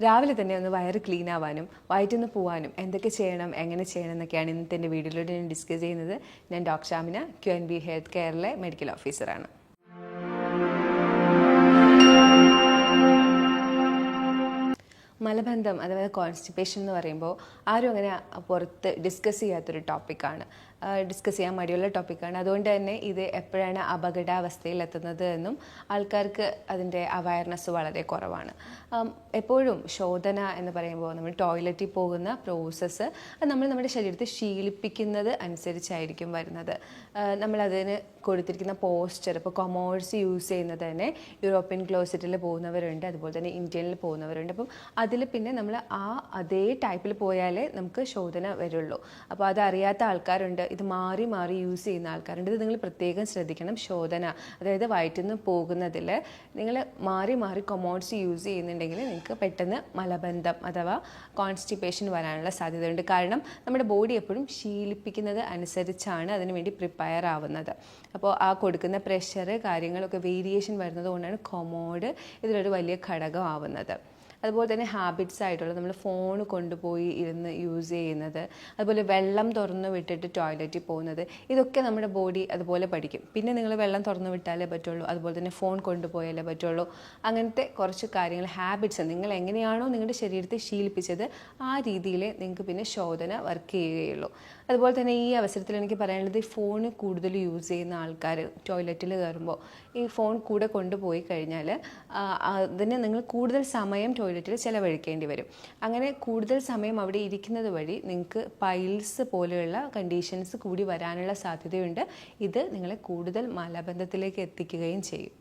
രാവിലെ തന്നെ ഒന്ന് വയറ് ക്ലീൻ ആവാനും വയറ്റിന്ന് പോകാനും എന്തൊക്കെ ചെയ്യണം എങ്ങനെ ചെയ്യണം എന്നൊക്കെയാണ് ഇന്നത്തെ എൻ്റെ വീഡിയോയിലൂടെ ഞാൻ ഡിസ്കസ് ചെയ്യുന്നത്. ഞാൻ ഡോക്ടർ ഷാമിന, QNB ഹെൽത്ത് കെയറിലെ മെഡിക്കൽ ഓഫീസറാണ്. മലബന്ധം അഥവാ കോൺസ്റ്റിപ്പേഷൻ എന്ന് പറയുമ്പോൾ ആരും അങ്ങനെ പുറത്ത് ഡിസ്കസ് ചെയ്യാത്തൊരു ടോപ്പിക്കാണ്, ഡിസ്കസ് ചെയ്യാൻ മടിയുള്ള ടോപ്പിക്കാണ്. അതുകൊണ്ട് തന്നെ ഇത് എപ്പോഴാണ് അപകടാവസ്ഥയിൽ എത്തുന്നത് എന്നും ആൾക്കാർക്ക് അതിൻ്റെ അവയർനെസ് വളരെ കുറവാണ്. എപ്പോഴും ശോധന എന്ന് പറയുമ്പോൾ നമ്മൾ ടോയ്ലറ്റിൽ പോകുന്ന പ്രോസസ്സ് നമ്മൾ നമ്മുടെ ശരീരത്തെ ശീലിപ്പിക്കുന്നത് അനുസരിച്ചായിരിക്കും വരുന്നത്. നമ്മളതിന് കൊടുത്തിരിക്കുന്ന പോസ്ചർ, ഇപ്പോൾ കൊമോഡ്സ് യൂസ് ചെയ്യുന്നത് തന്നെ യൂറോപ്യൻ ക്ലോസറ്റിൽ പോകുന്നവരുണ്ട്, അതുപോലെ തന്നെ ഇന്ത്യയിൽ പോകുന്നവരുണ്ട്. അപ്പം അതിൽ പിന്നെ നമ്മൾ അതേ ടൈപ്പിൽ പോയാലേ നമുക്ക് ശോധന വരുള്ളൂ. അപ്പോൾ അതറിയാത്ത ആൾക്കാരുണ്ട്, ഇത് മാറി മാറി യൂസ് ചെയ്യുന്ന ആൾക്കാരുണ്ട്. ഇത് നിങ്ങൾ പ്രത്യേകം ശ്രദ്ധിക്കണം. ശോധന അതായത് വയറ്റിൽ നിന്ന് പോകുന്നതിൽ നിങ്ങൾ മാറി മാറി കൊമോഡ്സ് യൂസ് ചെയ്യുന്നുണ്ടെങ്കിൽ നിങ്ങൾക്ക് പെട്ടെന്ന് മലബന്ധം അഥവാ കോൺസ്റ്റിപ്പേഷൻ വരാനുള്ള സാധ്യതയുണ്ട്. കാരണം നമ്മുടെ ബോഡി എപ്പോഴും ശീലിപ്പിക്കുന്നത് അനുസരിച്ചാണ് അതിനുവേണ്ടി പ്രിപ്പയർ ആവുന്നത്. അപ്പോൾ ആ കൊടുക്കുന്ന പ്രഷർ കാര്യങ്ങളൊക്കെ വേരിയേഷൻ വരുന്നത് കൊണ്ടാണ് കൊമോഡ് ഇതിലൊരു വലിയ ഘടകമാവുന്നത്. അതുപോലെ തന്നെ ഹാബിറ്റ്സ് ആയിട്ടുള്ള നമ്മൾ ഫോൺ കൊണ്ടുപോയി ഇരുന്ന് യൂസ് ചെയ്യുന്നത്, അതുപോലെ വെള്ളം തുറന്ന് വിട്ടിട്ട് ടോയ്ലറ്റിൽ പോകുന്നത്, ഇതൊക്കെ നമ്മുടെ ബോഡി അതുപോലെ പഠിക്കും. പിന്നെ നിങ്ങൾ വെള്ളം തുറന്ന് വിട്ടാലേ പറ്റുള്ളൂ, അതുപോലെ തന്നെ ഫോൺ കൊണ്ടുപോയാലേ പറ്റുള്ളൂ. അങ്ങനത്തെ കുറച്ച് കാര്യങ്ങൾ, ഹാബിറ്റ്സ് നിങ്ങൾ എങ്ങനെയാണോ നിങ്ങളുടെ ശരീരത്തെ ശീലിപ്പിച്ചത് ആ രീതിയിൽ നിങ്ങൾക്ക് പിന്നെ ശോധന വർക്ക് ചെയ്യുകയുള്ളൂ. അതുപോലെ തന്നെ ഈ അവസരത്തിൽ എനിക്ക് പറയാനുള്ളത്, ഈ ഫോൺ കൂടുതൽ യൂസ് ചെയ്യുന്ന ആൾക്കാർ ടോയ്ലറ്റിൽ കയറുമ്പോൾ ഈ ഫോൺ കൂടെ കൊണ്ടുപോയി കഴിഞ്ഞാൽ അതിന് നിങ്ങൾ കൂടുതൽ സമയം ടോയ്ലറ്റിൽ ചിലവഴിക്കേണ്ടി വരും. അങ്ങനെ കൂടുതൽ സമയം അവിടെ ഇരിക്കുന്നത് വഴി നിങ്ങൾക്ക് പൈൽസ് പോലെയുള്ള കണ്ടീഷൻസ് കൂടി വരാനുള്ള സാധ്യതയുണ്ട്. ഇത് നിങ്ങളെ കൂടുതൽ മലബന്ധത്തിലേക്ക് എത്തിക്കുകയും ചെയ്യും.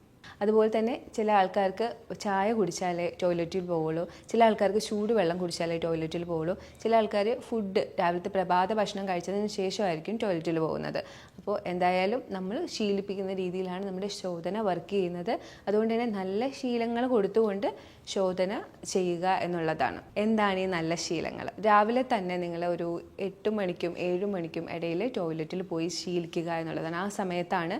അതുപോലെ തന്നെ ചില ആൾക്കാർക്ക് ചായ കുടിച്ചാലേ ടോയ്ലറ്റിൽ പോവുള്ളൂ, ചില ആൾക്കാർക്ക് ചൂടുവെള്ളം കുടിച്ചാലേ ടോയ്ലറ്റിൽ പോവുള്ളൂ, ചില ആൾക്കാർ ഫുഡ് രാവിലത്തെ പ്രഭാത ഭക്ഷണം കഴിച്ചതിന് ശേഷമായിരിക്കും ടോയ്ലറ്റിൽ പോകുന്നത്. അപ്പോൾ എന്തായാലും നമ്മൾ ശീലിപ്പിക്കുന്ന രീതിയിലാണ് നമ്മുടെ ശോധന വർക്ക് ചെയ്യുന്നത്. അതുകൊണ്ട് തന്നെ നല്ല ശീലങ്ങൾ കൊടുത്തുകൊണ്ട് ശോധന ചെയ്യുക എന്നുള്ളതാണ്. എന്താണ് ഈ നല്ല ശീലങ്ങൾ? രാവിലെ തന്നെ നിങ്ങൾ ഒരു 8 മണിക്കും 7 മണിക്കും ഇടയിൽ ടോയ്ലറ്റിൽ പോയി ശീലിക്കുക എന്നുള്ളതാണ്. ആ സമയത്താണ്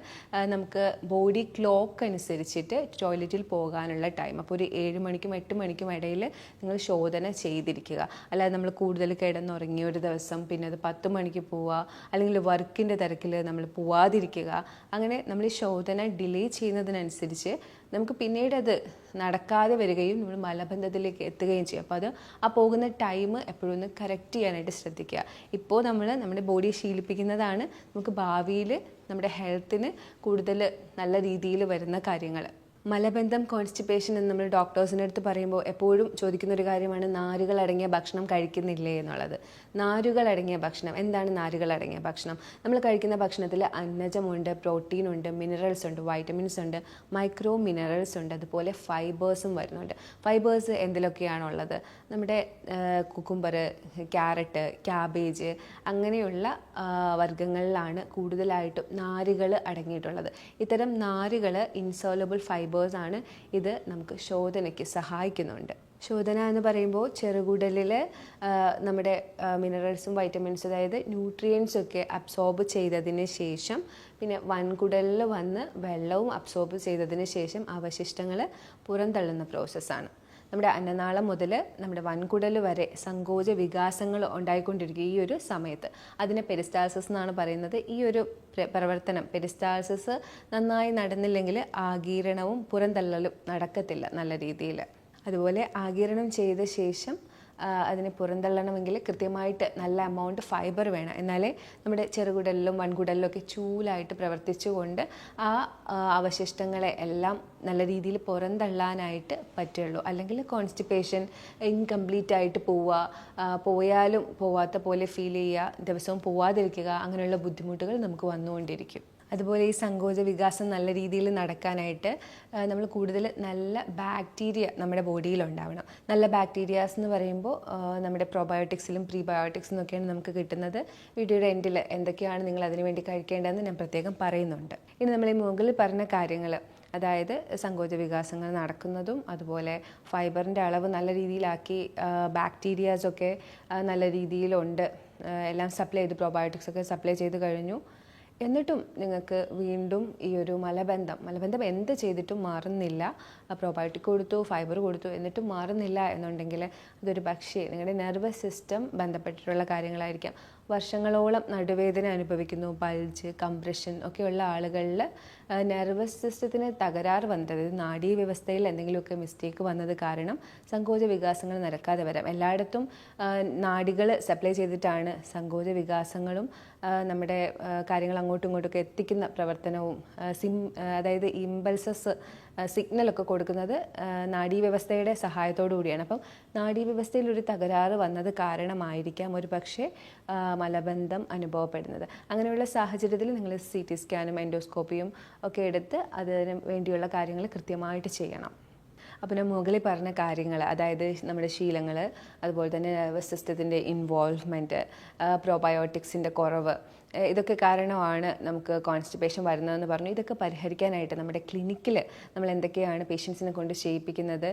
നമുക്ക് ബോഡി ക്ലോക്ക് അനുസരിച്ചിട്ട് ടോയ്ലറ്റിൽ പോകാനുള്ള ടൈം. അപ്പോൾ ഒരു 7 മണിക്കും 8 മണിക്കും ഇടയിൽ നിങ്ങൾ ശോധന ചെയ്തിരിക്കുക. അല്ലാതെ നമ്മൾ കൂടുതൽ കിടന്നുറങ്ങിയ ഒരു ദിവസം പിന്നെ അത് 10 മണിക്ക് പോവുക, അല്ലെങ്കിൽ വർക്കിൻ്റെ തിരക്കിൽ നമ്മൾ പോവാതിരിക്കുക. അങ്ങനെ നമ്മൾ ഈ ശോധന ഡിലേ ചെയ്യുന്നതിനനുസരിച്ച് നമുക്ക് പിന്നീട് അത് നടക്കാതെ വരികയും നമ്മൾ മലബന്ധത്തിലേക്ക് എത്തുകയും ചെയ്യും. അപ്പോൾ ആ പോകുന്ന ടൈം എപ്പോഴും ഒന്ന് കറക്റ്റ് ചെയ്യാനായിട്ട് ശ്രദ്ധിക്കുക. ഇപ്പോൾ നമ്മൾ നമ്മുടെ ബോഡിയെ ശീലിപ്പിക്കുന്നതാണ് നമുക്ക് ഭാവിയിൽ നമ്മുടെ ഹെൽത്തിന് കൂടുതൽ നല്ല രീതിയിൽ വരുന്ന കാര്യങ്ങൾ. മലബന്ധം കോൺസ്റ്റിപ്പേഷൻ എന്ന് നമ്മൾ ഡോക്ടേഴ്സിൻ്റെ അടുത്ത് പറയുമ്പോൾ എപ്പോഴും ചോദിക്കുന്ന ഒരു കാര്യമാണ്, നാരുകളടങ്ങിയ ഭക്ഷണം കഴിക്കുന്നില്ലേ എന്നുള്ളത്. നാരുകളടങ്ങിയ ഭക്ഷണം എന്താണ്? നാരുകളടങ്ങിയ ഭക്ഷണം നമ്മൾ കഴിക്കുന്ന ഭക്ഷണത്തിൽ അന്നജമുണ്ട്, പ്രോട്ടീനുണ്ട്, മിനറൽസ് ഉണ്ട്, വൈറ്റമിൻസ് ഉണ്ട്, മൈക്രോ മിനറൽസ് ഉണ്ട്, അതുപോലെ ഫൈബേഴ്സും വരുന്നുണ്ട്. ഫൈബേഴ്സ് എന്തിലൊക്കെയാണുള്ളത്? നമ്മുടെ കുക്കുംബർ, ക്യാരറ്റ്, ക്യാബേജ് അങ്ങനെയുള്ള വർഗ്ഗങ്ങളിലാണ് കൂടുതലായിട്ടും നാരുകൾ അടങ്ങിയിട്ടുള്ളത്. ഇത്തരം നാരുകൾ ഇൻസോലബിൾ ഫൈബേഴ്സാണ്. ഇത് നമുക്ക് ശോധനയ്ക്ക് സഹായിക്കുന്നുണ്ട്. ശോധന എന്ന് പറയുമ്പോൾ ചെറുകുടലിൽ നമ്മുടെ മിനറൽസും വൈറ്റമിൻസും അതായത് ന്യൂട്രിയൻസൊക്കെ അബ്സോർബ് ചെയ്തതിന് ശേഷം പിന്നെ വൻകുടലിൽ വന്ന് വെള്ളവും അബ്സോർബ് ചെയ്തതിന് ശേഷം അവശിഷ്ടങ്ങൾ പുറന്തള്ളുന്ന പ്രോസസ്സാണ്. നമ്മുടെ അന്നനാളം മുതൽ നമ്മുടെ വൻകുടൽ വരെ സങ്കോച വികാസങ്ങൾ ഉണ്ടായിക്കൊണ്ടിരിക്കും ഈ ഒരു സമയത്ത്. അതിനെ പെരിസ്റ്റാൾസിസ് എന്നാണ് പറയുന്നത്. ഈ ഒരു പ്രവർത്തനം പെരിസ്റ്റാൾസിസ് നന്നായി നടന്നില്ലെങ്കിൽ ആഗീരണവും പുറന്തള്ളലും നടക്കത്തില്ല നല്ല രീതിയിൽ. അതുപോലെ ആഗീരണം ചെയ്ത ശേഷം അതിനെ പുറന്തള്ളണമെങ്കിൽ കൃത്യമായിട്ട് നല്ല എമൗണ്ട് ഫൈബർ വേണം. എന്നാലേ നമ്മുടെ ചെറുകുടലിലും വൻകുടലിലും ഒക്കെ ചൂലായിട്ട് പ്രവർത്തിച്ചുകൊണ്ട് ആ അവശിഷ്ടങ്ങളെ എല്ലാം നല്ല രീതിയിൽ പുറന്തള്ളാനായിട്ട് പറ്റുള്ളൂ. അല്ലെങ്കിൽ കോൺസ്റ്റിപ്പേഷൻ ഇൻകംപ്ലീറ്റ് ആയിട്ട് പോയാലും പോവാത്ത പോലെ ഫീൽ ചെയ്യുക, ദിവസവും പോവാതിരിക്കുക, അങ്ങനെയുള്ള ബുദ്ധിമുട്ടുകൾ നമുക്ക് വന്നുകൊണ്ടിരിക്കും. അതുപോലെ ഈ സങ്കോച വികാസം നല്ല രീതിയിൽ നടക്കാനായിട്ട് നമ്മൾ കൂടുതൽ നല്ല ബാക്ടീരിയ നമ്മുടെ ബോഡിയിൽ ഉണ്ടാവണം. നല്ല ബാക്ടീരിയാസ് എന്ന് പറയുമ്പോൾ നമ്മുടെ പ്രോബയോട്ടിക്സിലും പ്രീബയോട്ടിക്സിലും ഒക്കെയാണ് നമുക്ക് കിട്ടുന്നത്. വീഡിയോയുടെ എൻഡിൽ എന്തൊക്കെയാണ് നിങ്ങൾ അതിനു വേണ്ടി കഴിക്കേണ്ടതെന്ന് ഞാൻ പ്രത്യേകം പറയുന്നുണ്ട്. ഇനി നമ്മൾ ഈ മുകളിൽ പറഞ്ഞ കാര്യങ്ങൾ, അതായത് സങ്കോച വികാസങ്ങൾ നടക്കുന്നതും അതുപോലെ ഫൈബറിൻ്റെ അളവ് നല്ല രീതിയിലാക്കി ബാക്ടീരിയാസൊക്കെ നല്ല രീതിയിലുണ്ട്, എല്ലാം സപ്ലൈ ചെയ്ത് പ്രോബയോട്ടിക്സ് ഒക്കെ സപ്ലൈ ചെയ്ത് കഴിഞ്ഞു എന്നിട്ടും നിങ്ങൾക്ക് വീണ്ടും ഈ ഒരു മലബന്ധം എന്ത് ചെയ്തിട്ടും മാറുന്നില്ല, പ്രോബയോട്ടിക് കൊടുത്തു, ഫൈബർ കൊടുത്തു, എന്നിട്ടും മാറുന്നില്ല എന്നുണ്ടെങ്കിൽ അതൊരു പക്ഷേ നിങ്ങളുടെ നെർവസ് സിസ്റ്റം ബന്ധപ്പെട്ടിട്ടുള്ള കാര്യങ്ങളായിരിക്കാം. വർഷങ്ങളോളം നടുവേദന അനുഭവിക്കുന്നു, ബൾജ്, കംപ്രഷൻ ഒക്കെയുള്ള ആളുകളിൽ നെർവസ് സിസ്റ്റത്തിന് തകരാറ് വന്നത്, അതായത് നാഡീവ്യവസ്ഥയിൽ എന്തെങ്കിലുമൊക്കെ മിസ്റ്റേക്ക് വന്നത് കാരണം സങ്കോച വികാസങ്ങൾ നടക്കാതെ വരാം. എല്ലായിടത്തും നാഡികൾ സപ്ലൈ ചെയ്തിട്ടാണ് സങ്കോച വികാസങ്ങളും നമ്മുടെ കാര്യങ്ങൾ അങ്ങോട്ടും ഇങ്ങോട്ടൊക്കെ എത്തിക്കുന്ന പ്രവർത്തനവും അതായത് ഇമ്പൾസസ് സിഗ്നലൊക്കെ കൊടുക്കുന്നത് നാഡീവ്യവസ്ഥയുടെ സഹായത്തോടു കൂടിയാണ്. അപ്പം നാഡീവ്യവസ്ഥയിൽ ഒരു തകരാറ് വന്നത് കാരണമായിരിക്കാം ഒരു പക്ഷേ മലബന്ധം അനുഭവപ്പെടുന്നത്. അങ്ങനെയുള്ള സാഹചര്യത്തിൽ നിങ്ങൾ CT സ്കാനും എൻഡോസ്കോപ്പിയും ഒക്കെ എടുത്ത് അതിന് വേണ്ടിയുള്ള കാര്യങ്ങൾ കൃത്യമായിട്ട് ചെയ്യണം. അപ്പോൾ ഞാൻ മുകളിൽ പറഞ്ഞ കാര്യങ്ങൾ, അതായത് നമ്മുടെ ശീലങ്ങൾ, അതുപോലെ തന്നെ നെർവസ് സിസ്റ്റത്തിൻ്റെ ഇൻവോൾവ്മെൻറ്റ്, പ്രോബയോട്ടിക്സിൻ്റെ കുറവ്, ഇതൊക്കെ കാരണമാണ് നമുക്ക് കോൺസ്റ്റിപ്പേഷൻ വരുന്നതെന്ന് പറഞ്ഞു. ഇതൊക്കെ പരിഹരിക്കാനായിട്ട് നമ്മുടെ ക്ലിനിക്കിൽ നമ്മൾ എന്തൊക്കെയാണ് പേഷ്യൻസിനെ കൊണ്ട് ചെയ്യിപ്പിക്കുന്നത്,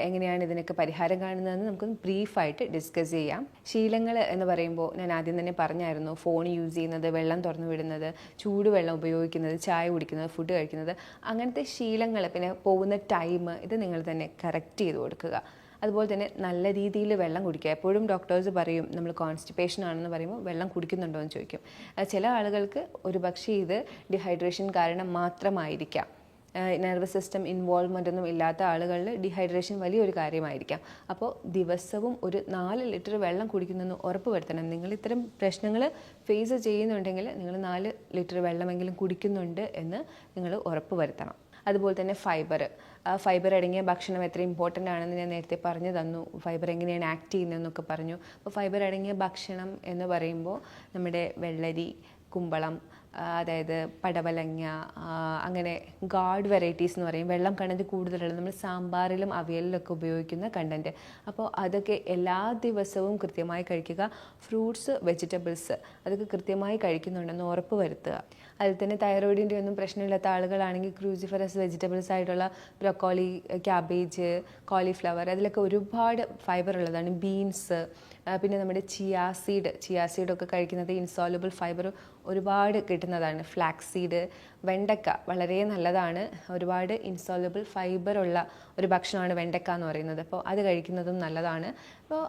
എങ്ങനെയാണ് ഇതിനൊക്കെ പരിഹാരം കാണുന്നതെന്ന് നമുക്ക് ബ്രീഫായിട്ട് ഡിസ്കസ് ചെയ്യാം. ശീലങ്ങൾ എന്ന് പറയുമ്പോൾ ഞാൻ ആദ്യം തന്നെ പറഞ്ഞായിരുന്നു, ഫോൺ യൂസ് ചെയ്യുന്നത്, വെള്ളം തുറന്നു വിടുന്നത്, ചൂടുവെള്ളം ഉപയോഗിക്കുന്നത്, ചായ കുടിക്കുന്നത്, ഫുഡ് കഴിക്കുന്നത്, അങ്ങനത്തെ ശീലങ്ങൾ, പിന്നെ പോകുന്ന ടൈം, ഇത് നിങ്ങൾ തന്നെ കറക്റ്റ് ചെയ്ത് കൊടുക്കുക. അതുപോലെ തന്നെ നല്ല രീതിയിൽ വെള്ളം കുടിക്കുക. എപ്പോഴും ഡോക്ടേഴ്സ് പറയും നമ്മൾ കോൺസ്റ്റിപ്പേഷൻ ആണെന്ന് പറയുമ്പോൾ വെള്ളം കുടിക്കുന്നുണ്ടോ എന്ന് ചോദിക്കും. ചില ആളുകൾക്ക് ഒരു പക്ഷേ ഇത് ഡീഹൈഡ്രേഷൻ കാരണം മാത്രമായിരിക്കാം. നെർവസ് സിസ്റ്റം ഇൻവോൾവ്മെൻ്റ് ഒന്നും ഇല്ലാത്ത ആളുകളിൽ ഡീഹൈഡ്രേഷൻ വലിയൊരു കാര്യമായിരിക്കാം. അപ്പോൾ ദിവസവും ഒരു 4 ലിറ്റർ വെള്ളം കുടിക്കുന്നെന്ന് ഉറപ്പ് വരുത്തണം. നിങ്ങൾ ഇത്തരം പ്രശ്നങ്ങൾ ഫേസ് ചെയ്യുന്നുണ്ടെങ്കിൽ നിങ്ങൾ 4 ലിറ്റർ വെള്ളമെങ്കിലും കുടിക്കുന്നുണ്ട് എന്ന് നിങ്ങൾ ഉറപ്പ് വരുത്തണം. അതുപോലെ തന്നെ ഫൈബർ അടങ്ങിയ ഭക്ഷണം എത്ര ഇമ്പോർട്ടൻ്റ് ആണെന്ന് ഞാൻ നേരത്തെ പറഞ്ഞു തന്നു. ഫൈബർ എങ്ങനെയാണ് ആക്ട് ചെയ്യുന്നതെന്നൊക്കെ പറഞ്ഞു. അപ്പോൾ ഫൈബർ അടങ്ങിയ ഭക്ഷണം എന്ന് പറയുമ്പോൾ നമ്മുടെ വെള്ളരി, കുമ്പളം, അതായത് പടവലങ്ങ, അങ്ങനെ ഗാർഡ് വെറൈറ്റീസ് എന്ന് പറയും, വെള്ളം കണ്ടന്റ് കൂടുതലുള്ള, നമ്മൾ സാമ്പാറിലും അവിയലിലൊക്കെ ഉപയോഗിക്കുന്ന കണ്ടന്റ്. അപ്പോൾ അതൊക്കെ എല്ലാ ദിവസവും കൃത്യമായി കഴിക്കുക. ഫ്രൂട്ട്സ്, വെജിറ്റബിൾസ് അതൊക്കെ കൃത്യമായി കഴിക്കുന്നുണ്ടെന്ന് ഉറപ്പ് വരുത്തുക. അതിൽ തന്നെ തൈറോയിഡിൻ്റെ ഒന്നും പ്രശ്നമില്ലാത്ത ആളുകളാണെങ്കിൽ ക്രൂസിഫറസ് വെജിറ്റബിൾസ് ആയിട്ടുള്ള ബ്രൊക്കോളി, ക്യാബേജ്, കോളിഫ്ലവർ, അതിലൊക്കെ ഒരുപാട് ഫൈബർ ഉള്ളതാണ്. ബീൻസ്, പിന്നെ നമ്മുടെ ചിയാ സീഡൊക്കെ കഴിക്കുന്നത് ഇൻസോലബിൾ ഫൈബർ ഒരുപാട് കിട്ടുന്നതാണ്. ഫ്ലാക്സ് സീഡ്, വെണ്ടക്ക വളരെ നല്ലതാണ്. ഒരുപാട് ഇൻസോലബിൾ ഫൈബറുള്ള ഒരു ഭക്ഷണമാണ് വെണ്ടക്ക എന്ന് പറയുന്നത്. അപ്പോൾ അത് കഴിക്കുന്നതും നല്ലതാണ്. അപ്പോൾ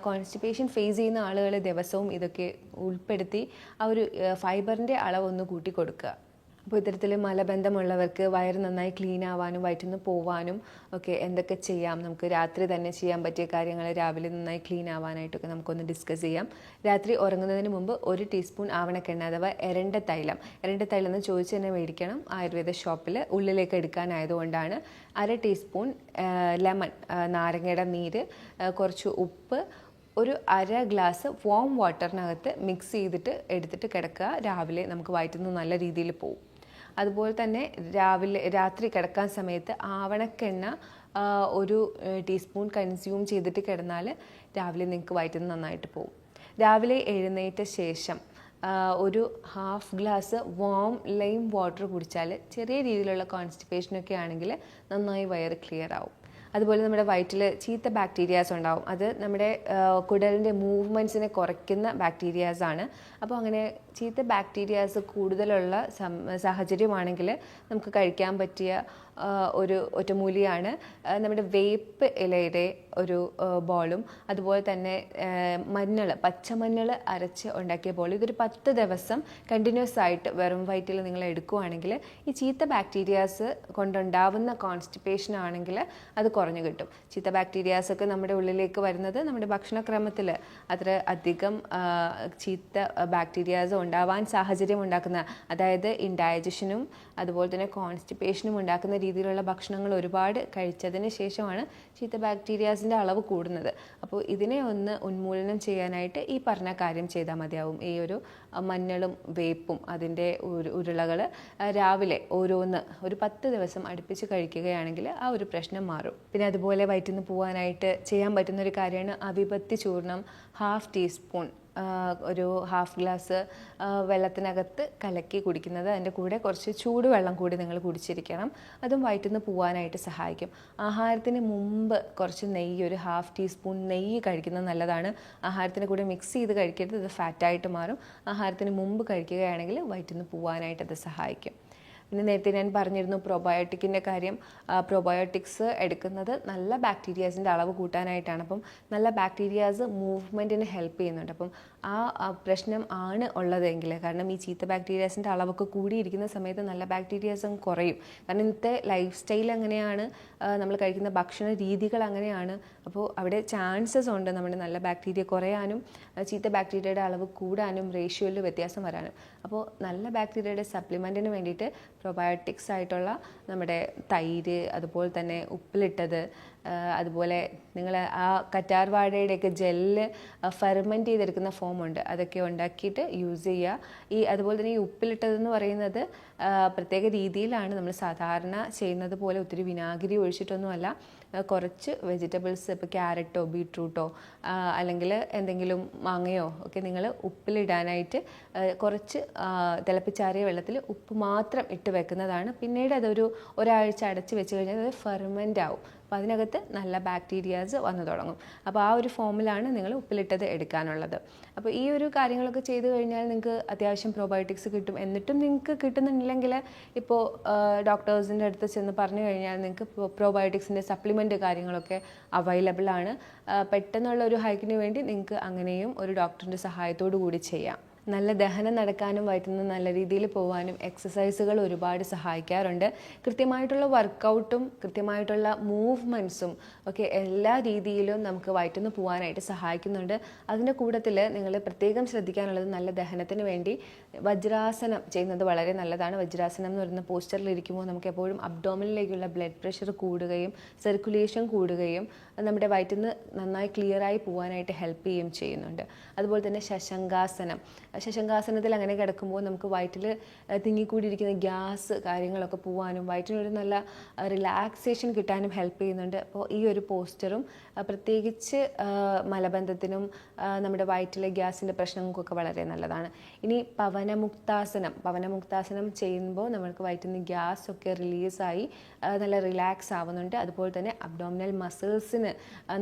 കോൺസ്റ്റിപ്പേഷൻ ഫേസ് ചെയ്യുന്ന ആളുകൾ ദിവസവും ഇതൊക്കെ ഉൾപ്പെടുത്തി ആ ഒരു ഫൈബറിൻ്റെ അളവൊന്ന് കൂട്ടി കൊടുക്കുക. അപ്പോൾ ഇത്തരത്തിൽ മലബന്ധമുള്ളവർക്ക് വയറ് നന്നായി ക്ലീൻ ആവാനും വയറ്റിൽ നിന്ന് പോവാനും ഒക്കെ എന്തൊക്കെ ചെയ്യാം, നമുക്ക് രാത്രി തന്നെ ചെയ്യാൻ പറ്റിയ കാര്യങ്ങൾ, രാവിലെ നന്നായി ക്ലീൻ ആവാനായിട്ടൊക്കെ നമുക്കൊന്ന് ഡിസ്കസ് ചെയ്യാം. രാത്രി ഉറങ്ങുന്നതിന് മുമ്പ് 1 ടീസ്പൂൺ ആവണക്കെണ്ണ അഥവാ എരണ്ട തൈലം എന്ന് ചോദിച്ച് തന്നെ മേടിക്കണം. ആയുർവേദ ഷോപ്പിൽ ഉള്ളിലേക്ക് എടുക്കാനായതുകൊണ്ടാണ്. 1/2 ടീസ്പൂൺ ലെമൺ, നാരങ്ങയുടെ നീര്, കുറച്ച് ഉപ്പ്, ഒരു 1/2 ഗ്ലാസ് വാം വാട്ടറിനകത്ത് മിക്സ് ചെയ്തിട്ട് എടുത്തിട്ട് കിടക്കുക. രാവിലെ നമുക്ക് വയറ്റിൽ നിന്ന് നല്ല രീതിയിൽ പോകും. അതുപോലെ തന്നെ രാത്രി കിടക്കാൻ സമയത്ത് ആവണക്കെണ്ണ 1 ടീസ്പൂൺ കൺസ്യൂം ചെയ്തിട്ട് കിടന്നാൽ രാവിലെ നിങ്ങൾക്ക് വയറ്റിൽ നിന്ന് നന്നായിട്ട് പോകും. രാവിലെ എഴുന്നേറ്റ ശേഷം ഒരു 1/2 ഗ്ലാസ് വാം ലൈം വാട്ടർ കുടിച്ചാൽ ചെറിയ രീതിയിലുള്ള കോൺസ്റ്റിപ്പേഷനൊക്കെ ആണെങ്കിൽ നന്നായി വയറ് ക്ലിയർ ആവും. അതുപോലെ നമ്മുടെ വയറ്റിൽ ചീത്ത ബാക്ടീരിയാസ് ഉണ്ടാവും. അത് നമ്മുടെ കുടലിൻ്റെ മൂവ്മെൻറ്റ്സിനെ കുറയ്ക്കുന്ന ബാക്ടീരിയാസാണ്. അപ്പോൾ അങ്ങനെ ചീത്ത ബാക്ടീരിയാസ് കൂടുതലുള്ള സാഹചര്യമാണെങ്കിൽ നമുക്ക് കഴിക്കാൻ പറ്റിയ ഒരു ഒറ്റമൂലിയാണ് നമ്മുടെ വേപ്പ് ഇലയുടെ ഒരു ബോളും, അതുപോലെ തന്നെ പച്ചമഞ്ഞൾ അരച്ച് ഉണ്ടാക്കിയ ബോൾ. ഇതൊരു 10 ദിവസം കണ്ടിന്യൂസ് ആയിട്ട് വെറും വയറ്റിൽ നിങ്ങൾ എടുക്കുകയാണെങ്കിൽ ഈ ചീത്ത ബാക്ടീരിയാസ് കൊണ്ടുണ്ടാവുന്ന കോൺസ്റ്റിപ്പേഷൻ ആണെങ്കിൽ അത് കുറഞ്ഞു കിട്ടും. ചീത്ത ബാക്ടീരിയാസൊക്കെ നമ്മുടെ ഉള്ളിലേക്ക് വരുന്നത് നമ്മുടെ ഭക്ഷണക്രമത്തിൽ അത്ര അധികം ചീത്ത ബാക്ടീരിയാസ് ഉണ്ടാവാൻ സാഹചര്യം ഉണ്ടാക്കുന്ന, അതായത് ഇൻഡൈജഷനും അതുപോലെ തന്നെ കോൺസ്റ്റിപ്പേഷനും ഉണ്ടാക്കുന്ന രീതിയിലുള്ള ഭക്ഷണങ്ങൾ ഒരുപാട് കഴിച്ചതിന് ശേഷമാണ് ചീത്ത ബാക്ടീരിയാസിൻ്റെ അളവ് കൂടുന്നത്. അപ്പോൾ ഇതിനെ ഒന്ന് ഉന്മൂലനം ചെയ്യാനായിട്ട് ഈ പറഞ്ഞ കാര്യം ചെയ്താൽ മതിയാവും. ഈ ഒരു മഞ്ഞളും വേപ്പും അതിൻ്റെ ഉരുളകൾ രാവിലെ ഓരോന്ന് ഒരു 10 ദിവസം അടുപ്പിച്ച് കഴിക്കുകയാണെങ്കിൽ ആ ഒരു പ്രശ്നം മാറും. പിന്നെ അതുപോലെ വയറ്റിൽ നിന്ന് പോകാനായിട്ട് ചെയ്യാൻ പറ്റുന്ന ഒരു കാര്യമാണ് അവിപത്തി ചൂർണം 1/2 ടീസ്പൂൺ ഒരു ഹാഫ് ഗ്ലാസ് വെള്ളത്തിനകത്ത് കലക്കി കുടിക്കുന്നത്. അതിൻ്റെ കൂടെ കുറച്ച് ചൂടുവെള്ളം കൂടി നിങ്ങൾ കുടിച്ചിരിക്കണം. അതും വയറ്റിൽ നിന്ന് പോകാനായിട്ട് സഹായിക്കും. ആഹാരത്തിന് മുമ്പ് കുറച്ച് നെയ്യ്, ഒരു ഹാഫ് ടീസ്പൂൺ നെയ്യ് കഴിക്കുന്നത് നല്ലതാണ്. ആഹാരത്തിന് കൂടെ മിക്സ് ചെയ്ത് കഴിക്കരുത്, ഇത് ഫാറ്റായിട്ട് മാറും. ആഹാരത്തിന് മുമ്പ് കഴിക്കുകയാണെങ്കിൽ വയറ്റിൽ നിന്ന് പോകാനായിട്ട് അത് സഹായിക്കും. പിന്നെ നേരത്തെ ഞാൻ പറഞ്ഞിരുന്നു പ്രോബയോട്ടിക്കിൻ്റെ കാര്യം. പ്രോബയോട്ടിക്സ് എടുക്കുന്നത് നല്ല ബാക്ടീരിയാസിൻ്റെ അളവ് കൂട്ടാനായിട്ടാണ്. അപ്പം നല്ല ബാക്ടീരിയാസ് മൂവ്മെൻറ്റിന് ഹെൽപ്പ് ചെയ്യുന്നുണ്ട്. അപ്പം ആ പ്രശ്നം ആണ് ഉള്ളതെങ്കിൽ, കാരണം ഈ ചീത്ത ബാക്ടീരിയാസിൻ്റെ അളവൊക്കെ കൂടിയിരിക്കുന്ന സമയത്ത് നല്ല ബാക്ടീരിയാസും കുറയും. കാരണം ഇന്നത്തെ ലൈഫ് സ്റ്റൈൽ അങ്ങനെയാണ്, നമ്മൾ കഴിക്കുന്ന ഭക്ഷണ രീതികൾ അങ്ങനെയാണ്. അപ്പോൾ അവിടെ ചാൻസസ് ഉണ്ട് നമ്മുടെ നല്ല ബാക്ടീരിയ കുറയാനും ചീത്ത ബാക്ടീരിയയുടെ അളവ് കൂടാനും റേഷ്യോയിൽ വ്യത്യാസം വരാനും. അപ്പോൾ നല്ല ബാക്ടീരിയയുടെ സപ്ലിമെൻറ്റിന് വേണ്ടിയിട്ട് പ്രോബയോട്ടിക്സ് ആയിട്ടുള്ള നമ്മുടെ തൈര്, അതുപോലെ തന്നെ ഉപ്പിലിട്ടത്, അതുപോലെ നിങ്ങൾ ആ കറ്റാർ വാഴയുടെയൊക്കെ ജെല്ല് ഫെർമെൻറ്റ് ചെയ്തെടുക്കുന്ന ഫോമുണ്ട്, അതൊക്കെ ഉണ്ടാക്കിയിട്ട് യൂസ് ചെയ്യുക. അതുപോലെ തന്നെ ഈ ഉപ്പിലിട്ടതെന്ന് പറയുന്നത് പ്രത്യേക രീതിയിലാണ്. നമ്മൾ സാധാരണ ചെയ്യുന്നത് പോലെ ഒത്തിരി വിനാഗിരി ഒഴിച്ചിട്ടൊന്നുമല്ല. കുറച്ച് വെജിറ്റബിൾസ്, ഇപ്പോൾ ക്യാരറ്റോ ബീട്രൂട്ടോ അല്ലെങ്കിൽ എന്തെങ്കിലും മാങ്ങയോ ഒക്കെ നിങ്ങൾ ഉപ്പിലിടാനായിട്ട് കുറച്ച് തിളപ്പിച്ചാറിയ വെള്ളത്തിൽ ഉപ്പ് മാത്രം ഇട്ട് വെക്കുന്നതാണ്. പിന്നീട് അതൊരു ഒരാഴ്ച അടച്ച് വെച്ച് കഴിഞ്ഞാൽ അത് ഫെർമെൻ്റ് ആവും. അപ്പോൾ അതിനകത്ത് നല്ല ബാക്ടീരിയാസ് വന്നു തുടങ്ങും. അപ്പോൾ ആ ഒരു ഫോമിലാണ് നിങ്ങൾ ഉപ്പിലിട്ടത് എടുക്കാനുള്ളത്. അപ്പോൾ ഈ ഒരു കാര്യങ്ങളൊക്കെ ചെയ്ത് കഴിഞ്ഞാൽ നിങ്ങൾക്ക് അത്യാവശ്യം പ്രോബയോട്ടിക്സ് കിട്ടും. എന്നിട്ടും നിങ്ങൾക്ക് കിട്ടുന്നില്ലെങ്കിൽ ഇപ്പോൾ ഡോക്ടേഴ്സിൻ്റെ അടുത്ത് ചെന്ന് പറഞ്ഞു കഴിഞ്ഞാൽ നിങ്ങൾക്ക് പ്രോബയോട്ടിക്സിൻ്റെ സപ്ലിമെൻറ്റ് കാര്യങ്ങളൊക്കെ അവൈലബിൾ ആണ്. പെട്ടെന്നുള്ള ഒരു ഹൈക്കിന് വേണ്ടി നിങ്ങൾക്ക് അങ്ങനെയും ഒരു ഡോക്ടറിൻ്റെ സഹായത്തോടു കൂടി ചെയ്യാം. നല്ല ദഹനം നടക്കാനും വയറ്റിൽ നിന്ന് നല്ല രീതിയിൽ പോകാനും എക്സസൈസുകൾ ഒരുപാട് സഹായിക്കാറുണ്ട്. കൃത്യമായിട്ടുള്ള വർക്കൗട്ടും കൃത്യമായിട്ടുള്ള മൂവ്മെൻറ്റ്സും ഒക്കെ എല്ലാ രീതിയിലും നമുക്ക് വയറ്റിൽ നിന്ന് പോകാനായിട്ട് സഹായിക്കുന്നുണ്ട്. അതിൻ്റെ കൂട്ടത്തിൽ നിങ്ങൾ പ്രത്യേകം ശ്രദ്ധിക്കാനുള്ളത് നല്ല ദഹനത്തിന് വേണ്ടി വജ്രാസനം ചെയ്യുന്നത് വളരെ നല്ലതാണ്. വജ്രാസനം എന്ന് പറയുന്ന പോസ്റ്ററിൽ ഇരിക്കുമ്പോൾ നമുക്ക് എപ്പോഴും അബ്ഡോമിനിലേക്കുള്ള ബ്ലഡ് പ്രഷർ കൂടുകയും സർക്കുലേഷൻ കൂടുകയും നമ്മുടെ വയറ്റിൽ നിന്ന് നന്നായി ക്ലിയറായി പോകാനായിട്ട് ഹെൽപ്പ് ചെയ്യുകയും ചെയ്യുന്നുണ്ട്. അതുപോലെ തന്നെ ശശങ്കാസനത്തിൽ അങ്ങനെ കിടക്കുമ്പോൾ നമുക്ക് വയറ്റിൽ തിങ്ങിക്കൂടിയിരിക്കുന്ന ഗ്യാസ് കാര്യങ്ങളൊക്കെ പോകാനും വയറ്റിനൊരു നല്ല റിലാക്സേഷൻ കിട്ടാനും ഹെൽപ്പ് ചെയ്യുന്നുണ്ട്. അപ്പോൾ ഈ ഒരു പോസ്റ്ററും പ്രത്യേകിച്ച് മലബന്ധത്തിനും നമ്മുടെ വയറ്റിലെ ഗ്യാസിൻ്റെ പ്രശ്നങ്ങൾക്കൊക്കെ വളരെ നല്ലതാണ്. ഇനി പവനമുക്താസനം ചെയ്യുമ്പോൾ നമ്മൾക്ക് വയറ്റിൽ നിന്ന് ഗ്യാസ് ഒക്കെ റിലീസായി നല്ല റിലാക്സ് ആവുന്നുണ്ട്. അതുപോലെ തന്നെ അബ്ഡോമിനൽ മസിൽസിന്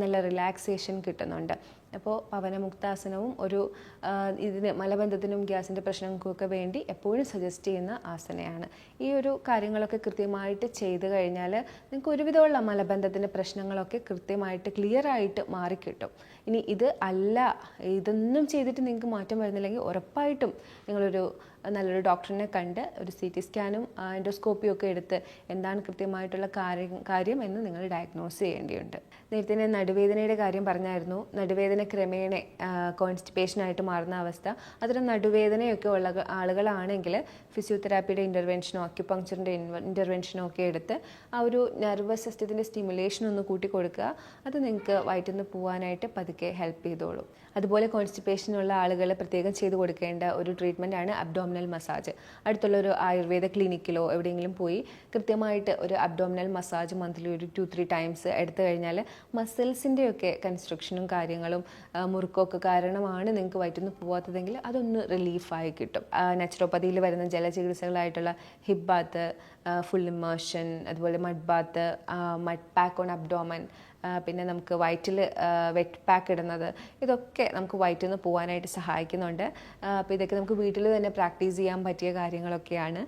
നല്ല റിലാക്സേഷൻ കിട്ടുന്നുണ്ട്. അപ്പോൾ പവനമുക്താസനവും ഒരു ഇതിന് മലബന്ധത്തിനും ഗ്യാസിൻ്റെ പ്രശ്നങ്ങൾക്കൊക്കെ വേണ്ടി എപ്പോഴും സജസ്റ്റ് ചെയ്യുന്ന ആസനയാണ്. ഈ ഒരു കാര്യങ്ങളൊക്കെ കൃത്യമായിട്ട് ചെയ്ത് കഴിഞ്ഞാൽ നിങ്ങൾക്ക് ഒരുവിധമുള്ള മലബന്ധത്തിൻ്റെ പ്രശ്നങ്ങളൊക്കെ കൃത്യമായിട്ട് ക്ലിയറായിട്ട് മാറിക്കിട്ടും. ഇനി ഇതൊന്നും ചെയ്തിട്ട് നിങ്ങൾക്ക് മാറ്റം വരുന്നില്ലെങ്കിൽ ഉറപ്പായിട്ടും നിങ്ങളൊരു നല്ലൊരു ഡോക്ടറിനെ കണ്ട് ഒരു CT സ്കാനും എൻഡോസ്കോപ്പിയും ഒക്കെ എടുത്ത് എന്താണ് കൃത്യമായിട്ടുള്ള കാര്യം എന്ന് നിങ്ങൾ ഡയഗ്നോസ് ചെയ്യേണ്ടിയുണ്ട്. നേരത്തെ ഞാൻ നടുവേദനയുടെ കാര്യം പറഞ്ഞായിരുന്നു. നടുവേദന ക്രമേണ കോൺസ്റ്റിപ്പേഷനായിട്ട് മാറുന്ന അവസ്ഥ. അത്തരം നടുവേദനയൊക്കെ ഉള്ള ആളുകളാണെങ്കിൽ ഫിസിയോതെറാപ്പിയുടെ ഇൻ്റർവെൻഷനോ അക്യുപങ്ക്ചറിൻ്റെ ഇൻ്റർവെൻഷനോ ഒക്കെ എടുത്ത് ആ ഒരു നെർവസ് സിസ്റ്റത്തിൻ്റെ സ്റ്റിമുലേഷൻ ഒന്ന് കൂട്ടി കൊടുക്കുക. അത് നിങ്ങൾക്ക് വയറ്റിൽ നിന്ന് പോകാനായിട്ട് പതുക്കെ ഹെൽപ്പ് ചെയ്തോളും. അതുപോലെ കോൺസ്റ്റിപ്പേഷനുള്ള ആളുകൾ പ്രത്യേകം ചെയ്ത് കൊടുക്കേണ്ട ഒരു ട്രീറ്റ്മെൻറ്റാണ് അബ്ഡോമിനൽ മസാജ്. അടുത്തുള്ള ഒരു ആയുർവേദ ക്ലിനിക്കിലോ എവിടെയെങ്കിലും പോയി കൃത്യമായിട്ട് ഒരു അബ്ഡോമിനൽ മസാജ് മന്ത്ലി ഒരു 2-3 ടൈംസ് എടുത്തു കഴിഞ്ഞാൽ മസിൽസിൻ്റെയൊക്കെ കൺസ്ട്രക്ഷനും കാര്യങ്ങളും മുറുക്കമൊക്കെ കാരണമാണ് നിങ്ങൾക്ക് വയറ്റിൽ നിന്ന് പോകാത്തതെങ്കിൽ അതൊന്ന് റിലീഫായി കിട്ടും. നാച്ചുറോപ്പതിയിൽ വരുന്ന ജലചികിത്സകളായിട്ടുള്ള ഹിപ്പ് ബാത്ത്, ഫുൾ ഇമേർഷൻ, അതുപോലെ mud bath, mud pack on abdomen, പിന്നെ നമുക്ക് വയറ്റിൽ വെറ്റ് പാക്ക് ഇടുന്നത്, ഇതൊക്കെ നമുക്ക് വയറ്റിൽ നിന്ന് പോകാനായിട്ട് സഹായിക്കുന്നുണ്ട്. അപ്പോൾ ഇതൊക്കെ നമുക്ക് വീട്ടിൽ തന്നെ പ്രാക്ടീസ് ചെയ്യാൻ പറ്റിയ കാര്യങ്ങളൊക്കെയാണ്.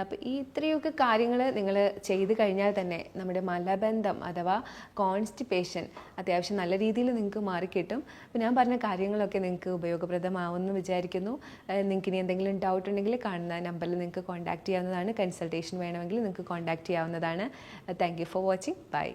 അപ്പോൾ ഈ ഇത്രയൊക്കെ കാര്യങ്ങൾ നിങ്ങൾ ചെയ്ത് കഴിഞ്ഞാൽ തന്നെ നമ്മുടെ മലബന്ധം അഥവാ കോൺസ്റ്റിപ്പേഷൻ അത്യാവശ്യം നല്ല രീതിയിൽ നിങ്ങൾക്ക് മാറിക്കിട്ടും. അപ്പോൾ ഞാൻ പറഞ്ഞ കാര്യങ്ങളൊക്കെ നിങ്ങൾക്ക് ഉപയോഗപ്രദമാവുമെന്ന് വിചാരിക്കുന്നു. നിങ്ങൾക്ക് ഇനി എന്തെങ്കിലും ഡൗട്ട് ഉണ്ടെങ്കിൽ കാണുന്ന നമ്പറിൽ നിങ്ങൾക്ക് കോൺടാക്റ്റ് ചെയ്യാവുന്നതാണ്. കൺസൾട്ടേഷൻ വേണമെങ്കിൽ നിങ്ങൾക്ക് കോൺടാക്റ്റ് ചെയ്യാവുന്നതാണ്. Thank you for watching. By.